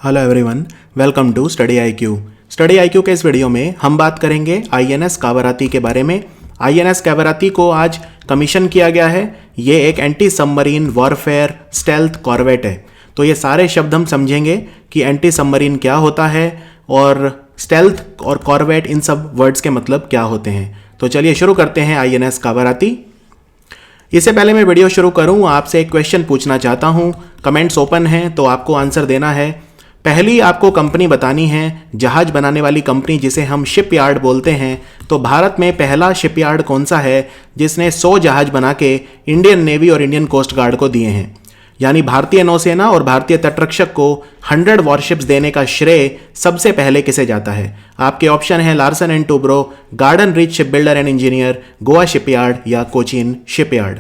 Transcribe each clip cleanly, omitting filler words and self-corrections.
Hello everyone, welcome to study IQ. Study IQ के इस video में हम बात करेंगे आईएनएस कावाराती के बारे में। आईएनएस कावाराती को आज कमीशन किया गया है। ये एक anti submarine warfare stealth corvette है। तो ये सारे शब्द हम समझेंगे कि एंटी सबमरीन क्या होता है और स्टेल्थ और कॉर्वेट, इन सब वर्ड्स के मतलब क्या होते हैं। तो चलिए शुरू करते हैं आईएनएस कावाराती। इससे पहले मैं वीडियो शुरू करूं, आपसे एक क्वेश्चन पूछना चाहता हूं। कमेंट्स ओपन हैं तो आपको आंसर देना है। पहली आपको कंपनी बतानी है, जहाज बनाने वाली कंपनी जिसे हम शिपयार्ड बोलते हैं। तो भारत में पहला शिपयार्ड कौन सा है जिसने 100 जहाज बना के इंडियन नेवी और इंडियन कोस्ट गार्ड को दिए हैं। यानी भारतीय नौसेना और भारतीय तटरक्षक को 100 वॉरशिप्स देने का श्रेय सबसे पहले किसे जाता है। आपके ऑप्शन है Larsen and Toubro, garden reach ship builder and engineer, Goa shipyard या कोचीन शिपयार्ड।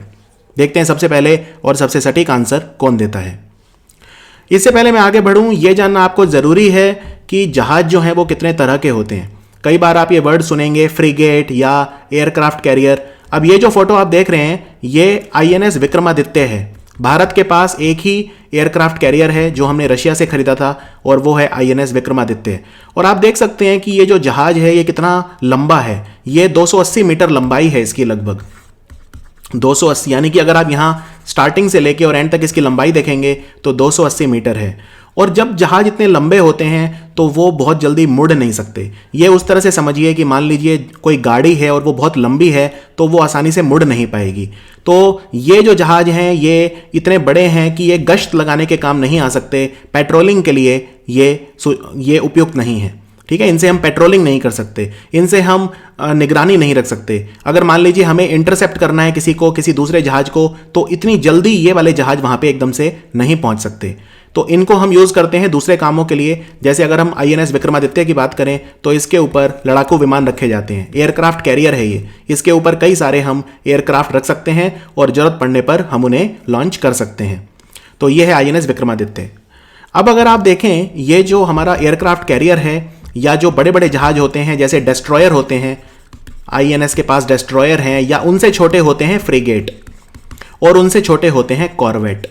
देखते हैं सबसे पहले और सबसे सटीक आंसर कौन देता है। इससे पहले मैं आगे बढ़ूं, यह जानना आपको ज़रूरी है कि जहाज जो हैं वो कितने तरह के होते हैं। कई बार आप ये वर्ड सुनेंगे, फ्रिगेट या एयरक्राफ्ट कैरियर। अब ये जो फोटो आप देख रहे हैं, ये आईएनएस विक्रमादित्य है। भारत के पास एक ही एयरक्राफ्ट कैरियर है जो हमने रशिया से खरीदा था, और वो है आईएनएस विक्रमादित्य। और आप देख सकते हैं कि ये जो जहाज है ये कितना लंबा है। ये 280 मीटर लंबाई है इसकी, लगभग 280। यानी कि अगर आप यहाँ स्टार्टिंग से लेके और एंड तक इसकी लंबाई देखेंगे तो 280 मीटर है। और जब जहाज इतने लंबे होते हैं तो वो बहुत जल्दी मुड़ नहीं सकते। ये उस तरह से समझिए कि मान लीजिए कोई गाड़ी है और वो बहुत लंबी है तो वो आसानी से मुड़ नहीं पाएगी। तो ये जो जहाज हैं ये इतने बड़े हैं कि ये गश्त लगाने के काम नहीं आ सकते। पेट्रोलिंग के लिए ये उपयुक्त नहीं है। ठीक है, इनसे हम पेट्रोलिंग नहीं कर सकते, इनसे हम निगरानी नहीं रख सकते। अगर मान लीजिए हमें इंटरसेप्ट करना है किसी को, किसी दूसरे जहाज को, तो इतनी जल्दी ये वाले जहाज वहां पे एकदम से नहीं पहुंच सकते। तो इनको हम यूज करते हैं दूसरे कामों के लिए। जैसे अगर हम आईएनएस विक्रमादित्य की बात करें तो इसके ऊपर लड़ाकू विमान रखे जाते हैं। एयरक्राफ्ट कैरियर है ये, इसके ऊपर कई सारे हम एयरक्राफ्ट रख सकते हैं और जरूरत पड़ने पर हम उन्हें लॉन्च कर सकते हैं। तो ये है आईएनएस विक्रमादित्य। अब अगर आप देखें, ये जो हमारा एयरक्राफ्ट कैरियर है या जो बड़े बड़े जहाज होते हैं जैसे डेस्ट्रॉयर होते हैं, आईएनएस के पास डेस्ट्रॉयर हैं, या उनसे छोटे होते हैं फ्रिगेट और उनसे छोटे होते हैं कॉर्वेट।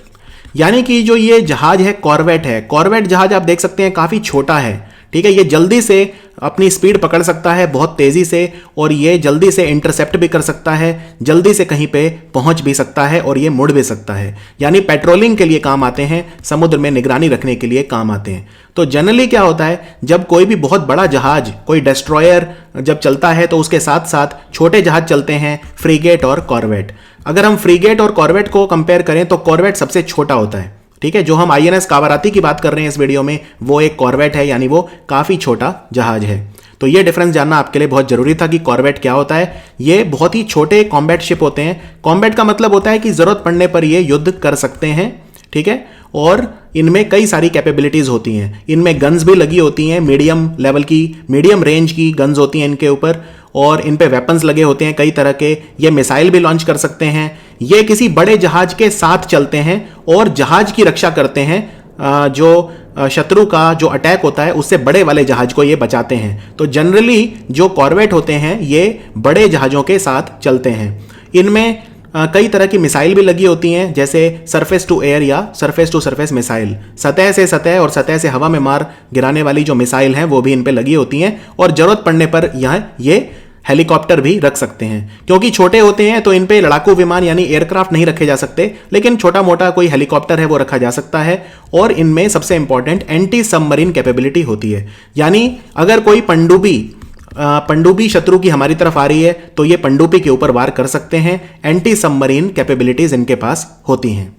यानी कि जो ये जहाज है कॉर्वेट है, कॉर्वेट जहाज आप देख सकते हैं काफ़ी छोटा है। ठीक है, ये जल्दी से अपनी स्पीड पकड़ सकता है बहुत तेज़ी से, और ये जल्दी से इंटरसेप्ट भी कर सकता है, जल्दी से कहीं पे पहुंच भी सकता है, और ये मुड़ भी सकता है। यानी पेट्रोलिंग के लिए काम आते हैं, समुद्र में निगरानी रखने के लिए काम आते हैं। तो जनरली क्या होता है, जब कोई भी बहुत बड़ा जहाज, कोई डेस्ट्रॉयर जब चलता है तो उसके साथ साथ छोटे जहाज चलते हैं, फ्रिगेट और कॉर्वेट। अगर हम फ्रिगेट और कॉर्वेट को कंपेयर करें तो कॉर्वेट सबसे छोटा होता है। ठीक है, जो हम आईएनएस कावाराती की बात कर रहे हैं इस वीडियो में, वो एक कॉर्वेट है, यानी वो काफ़ी छोटा जहाज है। तो ये डिफरेंस जानना आपके लिए बहुत जरूरी था कि कॉर्वेट क्या होता है। ये बहुत ही छोटे कॉम्बैट शिप होते हैं। कॉम्बैट का मतलब होता है कि जरूरत पड़ने पर ये युद्ध कर सकते हैं। ठीक है, और इनमें कई सारी कैपेबिलिटीज होती हैं। इनमें गन्स भी लगी होती हैं, मीडियम लेवल की, मीडियम रेंज की गन्स होती हैं इनके ऊपर, और इन पे वेपन्स लगे होते हैं कई तरह के। ये मिसाइल भी लॉन्च कर सकते हैं। ये किसी बड़े जहाज के साथ चलते हैं और जहाज की रक्षा करते हैं। जो शत्रु का जो अटैक होता है उससे बड़े वाले जहाज को ये बचाते हैं। तो जनरली जो कॉर्वेट होते हैं ये बड़े जहाज़ों के साथ चलते हैं। इनमें कई तरह की मिसाइल भी लगी होती हैं, जैसे सरफेस टू एयर या सरफेस टू सरफेस मिसाइल। सतह से सतह और सतह से हवा में मार गिराने वाली जो मिसाइल हैं वो भी इन पे लगी होती हैं, और जरूरत पड़ने पर यहाँ ये हेलीकॉप्टर भी रख सकते हैं। क्योंकि छोटे होते हैं तो इन पे लड़ाकू विमान यानी एयरक्राफ्ट नहीं रखे जा सकते, लेकिन छोटा मोटा कोई हेलीकॉप्टर है वो रखा जा सकता है। और इनमें सबसे इंपॉर्टेंट एंटी सबमरीन कैपेबिलिटी होती है। यानी अगर कोई पनडुब्बी शत्रु की हमारी तरफ आ रही है तो ये पनडुब्बी के ऊपर वार कर सकते हैं। एंटी सबमरीन कैपेबिलिटीज इनके पास होती हैं।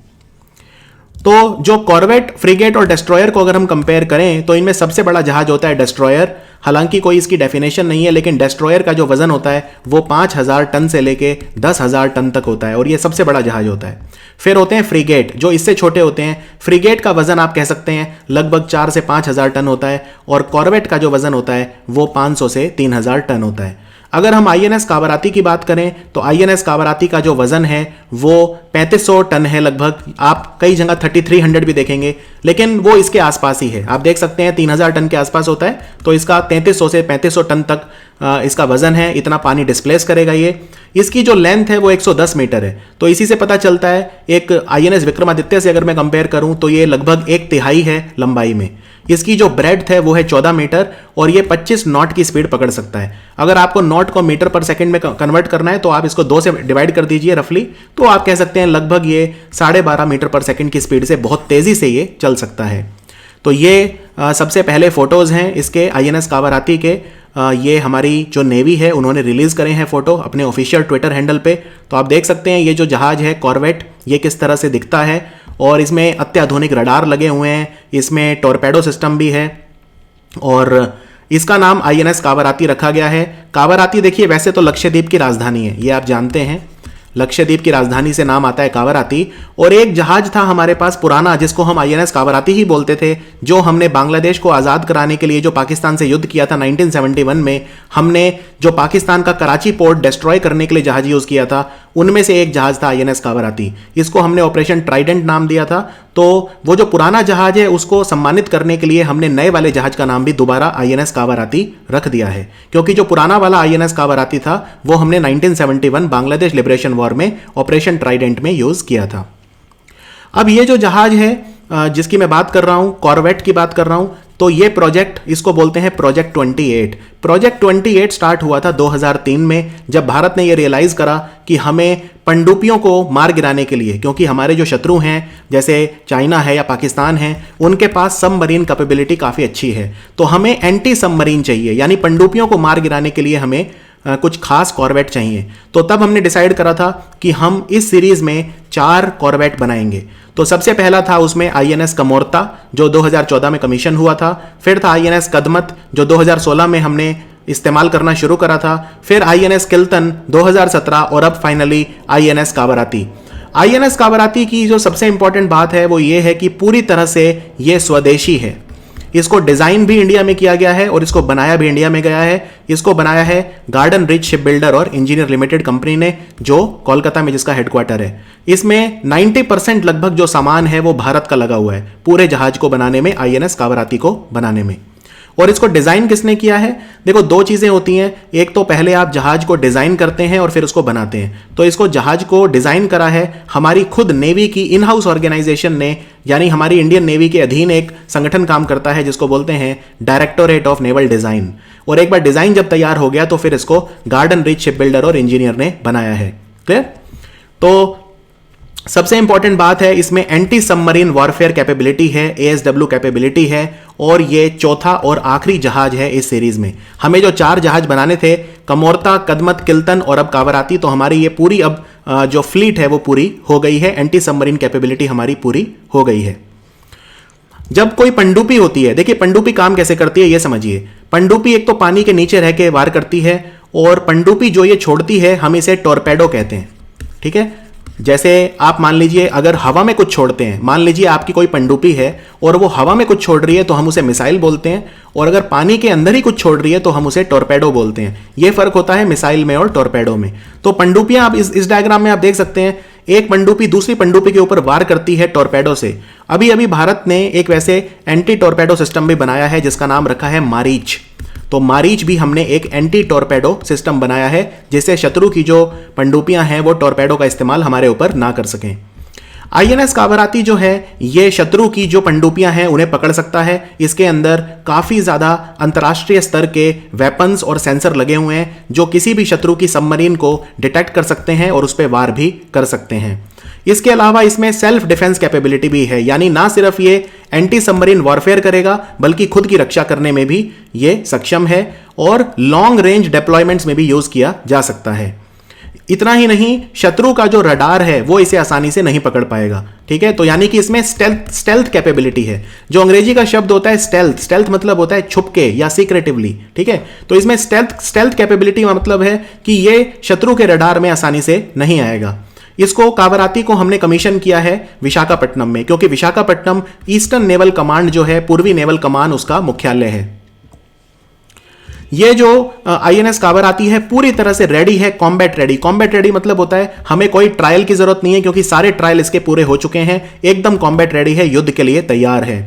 तो जो कॉर्वेट, फ्रिगेट और डेस्ट्रॉयर को अगर हम कंपेयर करें तो इनमें सबसे बड़ा जहाज होता है डेस्ट्रॉयर। हालांकि कोई इसकी डेफिनेशन नहीं है, लेकिन डेस्ट्रॉयर का जो वजन होता है वो 5000 टन से लेके 10,000 टन तक होता है, और ये सबसे बड़ा जहाज होता है। फिर होते हैं फ्रिगेट, जो इससे छोटे होते हैं। फ्रिगेट का वजन आप कह सकते हैं लगभग 4 से 5,000 टन होता है, और कॉर्वेट का जो वजन होता है वो 500 से 3,000 टन होता है। अगर हम आईएनएस कावाराती की बात करें तो आईएनएस कावाराती का जो वजन है वो 3500 टन है लगभग। आप कई जगह 3300 भी देखेंगे, लेकिन वो इसके आसपास ही है। आप देख सकते हैं 3000 टन के आसपास होता है, तो इसका 3300 से 3500 टन तक इसका वजन है। इतना पानी डिस्प्लेस करेगा ये। इसकी जो लेंथ है वो 110 मीटर है। तो इसी से पता चलता है, एक आईएनएस विक्रमादित्य से अगर मैं कंपेयर करूं तो ये लगभग 1/3 है लंबाई में। इसकी जो ब्रेड्थ है वो है 14 मीटर और ये 25 नॉट की स्पीड पकड़ सकता है। अगर आपको नॉट को मीटर पर सेकंड में कन्वर्ट करना है तो आप इसको 2 से डिवाइड कर दीजिए रफली, तो आप कह सकते हैं लगभग ये 12.5 मीटर पर सेकंड की स्पीड से बहुत तेजी से ये चल सकता है। तो ये सबसे पहले फोटोज हैं इसके आईएनएस कावाराती के। ये हमारी जो नेवी है उन्होंने रिलीज करे हैं फोटो अपने ऑफिशियल ट्विटर हैंडल पे। तो आप देख सकते हैं ये जो जहाज है कॉर्वेट, ये किस तरह से दिखता है और इसमें अत्याधुनिक रडार लगे हुए हैं, इसमें टॉर्पेडो सिस्टम भी है और इसका नाम आईएनएस कावाराती रखा गया है। कावाराती देखिए वैसे तो लक्षद्वीप की राजधानी है, ये आप जानते हैं, लक्षद्वीप की राजधानी से नाम आता है कावाराती। और एक जहाज था हमारे पास पुराना जिसको हम आईएनएस कावाराती ही बोलते थे, जो हमने बांग्लादेश को आज़ाद कराने के लिए जो पाकिस्तान से युद्ध किया था 1971 में, हमने जो पाकिस्तान का कराची पोर्ट डिस्ट्रॉय करने के लिए जहाज यूज़ किया था, उनमें से एक जहाज था आईएनएस कावाराती। इसको हमने ऑपरेशन ट्राइडेंट नाम दिया था। तो वो जो पुराना जहाज है उसको सम्मानित करने के लिए हमने नए वाले जहाज का नाम भी दोबारा आईएनएस कावाराती रख दिया है, क्योंकि जो पुराना वाला आईएनएस कावाराती था वो हमने 1971 बांग्लादेश लिबरेशन वॉर में ऑपरेशन ट्राइडेंट में यूज किया था। अब ये जो जहाज है जिसकी मैं बात कर रहा हूं, कॉर्वेट की बात कर रहा हूं, तो ये प्रोजेक्ट, इसको बोलते हैं प्रोजेक्ट 28। प्रोजेक्ट 28 स्टार्ट हुआ था 2003 में, जब भारत ने ये रियलाइज करा कि हमें पनडुब्बियों को मार गिराने के लिए, क्योंकि हमारे जो शत्रु हैं जैसे चाइना है या पाकिस्तान है, उनके पास सबमरीन कैपेबिलिटी काफ़ी अच्छी है, तो हमें एंटी सबमरीन चाहिए, यानी पनडुब्बियों को मार गिराने के लिए हमें कुछ खास कॉर्वेट चाहिए। तो तब हमने डिसाइड करा था कि हम इस सीरीज में 4 कॉर्वेट बनाएंगे। तो सबसे पहला था उसमें आईएनएस कमोर्ता जो 2014 में कमीशन हुआ था, फिर था आईएनएस कदमत जो 2016 में हमने इस्तेमाल करना शुरू करा था, फिर आईएनएस किल्तन 2017 और अब फाइनली आईएनएस कावाराती। आईएनएस कावाराती की जो सबसे इंपॉर्टेंट बात है वो ये है कि पूरी तरह से ये स्वदेशी है। इसको डिजाइन भी इंडिया में किया गया है और इसको बनाया भी इंडिया में गया है। इसको बनाया है गार्डन रिच शिप बिल्डर और इंजीनियर लिमिटेड कंपनी ने, जो कोलकाता में जिसका हेडक्वार्टर है। इसमें 90% लगभग जो सामान है वो भारत का लगा हुआ है पूरे जहाज को बनाने में, आईएनएस कावाराती को बनाने में। और इसको डिजाइन किसने किया है? देखो, 2 चीजें होती हैं, एक तो पहले आप जहाज को डिजाइन करते हैं और फिर उसको बनाते हैं। तो इसको जहाज को डिजाइन करा है हमारी खुद नेवी की इन हाउस ऑर्गेनाइजेशन ने, यानी हमारी इंडियन नेवी के अधीन एक संगठन काम करता है जिसको बोलते हैं डायरेक्टोरेट ऑफ नेवल डिजाइन। और एक बार डिजाइन जब तैयार हो गया तो फिर इसको गार्डन रिच शिप बिल्डर और इंजीनियर ने बनाया है। क्लियर? तो सबसे इंपॉर्टेंट बात है इसमें एंटी सबमरीन वॉरफेयर कैपेबिलिटी है, एएसडब्ल्यू कैपेबिलिटी है, और ये चौथा और आखिरी जहाज है इस सीरीज में। हमें जो 4 जहाज बनाने थे, कमोर्ता, कदमत, किल्तन और अब कावाराती, तो हमारी ये पूरी अब जो फ्लीट है वो पूरी हो गई है, एंटी सबमरीन कैपेबिलिटी हमारी पूरी हो गई है। जब कोई पनडुब्बी होती है, देखिए पनडुब्बी काम कैसे करती है ये समझिए। पनडुब्बी एक तो पानी के नीचे रह के वार करती है, और पनडुब्बी जो ये छोड़ती है हम इसे टॉर्पेडो कहते हैं। ठीक है, जैसे आप मान लीजिए अगर हवा में कुछ छोड़ते हैं, मान लीजिए आपकी कोई पनडुब्बी है और वो हवा में कुछ छोड़ रही है तो हम उसे मिसाइल बोलते हैं, और अगर पानी के अंदर ही कुछ छोड़ रही है तो हम उसे टॉर्पेडो बोलते हैं। ये फर्क होता है मिसाइल में और टॉर्पेडो में। तो पनडुब्बियां आप इस डायग्राम में आप देख सकते हैं, एक पनडुब्बी दूसरी पनडुब्बी के ऊपर वार करती है टॉर्पेडो से। अभी अभी भारत ने एक वैसे एंटी टॉर्पेडो सिस्टम भी बनाया है जिसका नाम रखा है मारीच। तो मारीच भी हमने एक एंटी टॉर्पेडो सिस्टम बनाया है जिससे शत्रु की जो पनडुब्बियां हैं वो टॉर्पेडो का इस्तेमाल हमारे ऊपर ना कर सकें। आईएनएस कावाराती जो है ये शत्रु की जो पनडुब्बियां हैं उन्हें पकड़ सकता है। इसके अंदर काफ़ी ज़्यादा अंतर्राष्ट्रीय स्तर के वेपन्स और सेंसर लगे हुए हैं जो किसी भी शत्रु की सबमरीन को डिटेक्ट कर सकते हैं और उस पर वार भी कर सकते हैं। इसके अलावा इसमें सेल्फ डिफेंस कैपेबिलिटी भी है, यानी ना सिर्फ ये एंटी सबमरीन वॉरफेयर करेगा बल्कि खुद की रक्षा करने में भी ये सक्षम है, और लॉन्ग रेंज डिप्लॉयमेंट्स में भी यूज किया जा सकता है। इतना ही नहीं, शत्रु का जो रडार है वो इसे आसानी से नहीं पकड़ पाएगा। ठीक है, तो यानी कि इसमें स्टेल्थ कैपेबिलिटी है, जो अंग्रेजी का शब्द होता है स्टेल्थ। स्टेल्थ मतलब होता है छुपके या सीक्रेटिवली। ठीक है, तो इसमें स्टेल्थ कैपेबिलिटी का मतलब है कि ये शत्रु के रडार में आसानी से नहीं आएगा। इसको कावाराती को हमने कमीशन किया है विशाखापट्टनम में, क्योंकि विशाखापट्टनम ईस्टर्न नेवल कमांड जो है, पूर्वी नेवल कमान, उसका मुख्यालय है। ये जो आईएनएस कावाराती है पूरी तरह से रेडी है, कॉम्बैट रेडी। कॉम्बैट रेडी मतलब होता है हमें कोई ट्रायल की जरूरत नहीं है, क्योंकि सारे ट्रायल इसके पूरे हो चुके हैं, एकदम कॉम्बैट रेडी है, युद्ध के लिए तैयार है।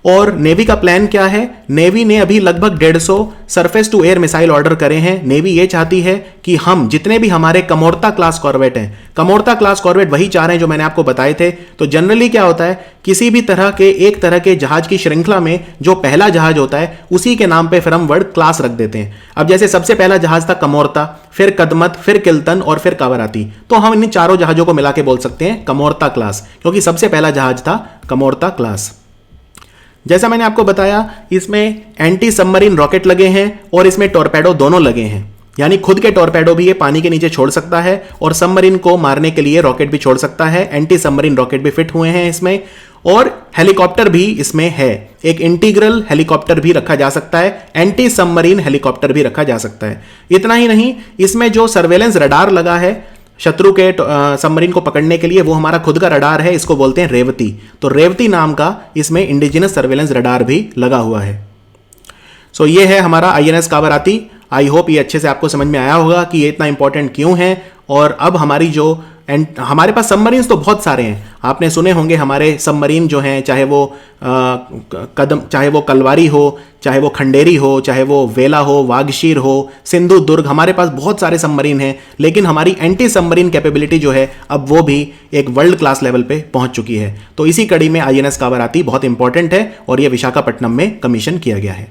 और नेवी का प्लान क्या है? नेवी ने अभी लगभग 150 surface to air missile order करे हैं। नेवी ये चाहती है कि हम जितने भी हमारे कमोर्ता क्लास कॉर्वेट हैं, कमोर्ता क्लास कॉर्वेट वही चाह रहे हैं जो मैंने आपको बताए थे। तो जनरली क्या होता है, किसी भी एक तरह के जहाज की श्रृंखला में जो पहला जहाज होता है उसी के नाम पे फिर हम वर्ड क्लास रख देते हैं। अब जैसे सबसे पहला जहाज था कमोर्ता, फिर कदमत, फिर किल्तन और फिर कावराती, तो हम इन चारों जहाजों को मिला के बोल सकते हैं कमोर्ता क्लास, क्योंकि सबसे पहला जहाज था कमोर्ता क्लास। जैसा मैंने आपको बताया, इसमें एंटी सबमरीन रॉकेट लगे हैं और इसमें टॉर्पेडो दोनों लगे हैं, यानी खुद के टॉर्पेडो भी ये पानी के नीचे छोड़ सकता है और सबमरीन को मारने के लिए रॉकेट भी छोड़ सकता है। एंटी सबमरीन रॉकेट भी फिट हुए हैं इसमें, और हेलीकॉप्टर भी इसमें है। एक इंटीग्रल हेलीकॉप्टर भी रखा जा सकता है, एंटी सबमरीन हेलीकॉप्टर भी रखा जा सकता है। इतना ही नहीं, इसमें जो सर्वेलेंस रडार लगा है शत्रु के सबमरीन को पकड़ने के लिए, वो हमारा खुद का रडार है, इसको बोलते हैं रेवती। तो रेवती नाम का इसमें इंडिजिनस सर्वेलेंस रडार भी लगा हुआ है। सो ये है हमारा INS कावराती। आई होप ये अच्छे से आपको समझ में आया होगा कि ये इतना इंपॉर्टेंट क्यों है। और अब हमारी जो हमारे पास सबमरीन्स तो बहुत सारे हैं, आपने सुने होंगे हमारे सबमरीन जो हैं, चाहे वो कलवारी हो, चाहे वो खंडेरी हो, चाहे वो वेला हो, वागशीर हो, सिंधु दुर्ग, हमारे पास बहुत सारे सबमरीन हैं। लेकिन हमारी एंटी सबमरीन कैपेबिलिटी जो है अब वो भी एक वर्ल्ड क्लास लेवल पे पहुंच चुकी है। तो इसी कड़ी में INS कावराती बहुत इंपॉर्टेंट है और ये विशाखापट्टनम में कमीशन किया गया है।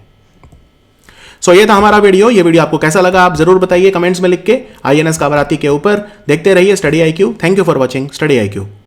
सो ये था हमारा वीडियो। ये वीडियो आपको कैसा लगा आप जरूर बताइए कमेंट्स में लिख के INS कावराती के ऊपर। देखते रहिए study IQ। Thank you for watching study IQ।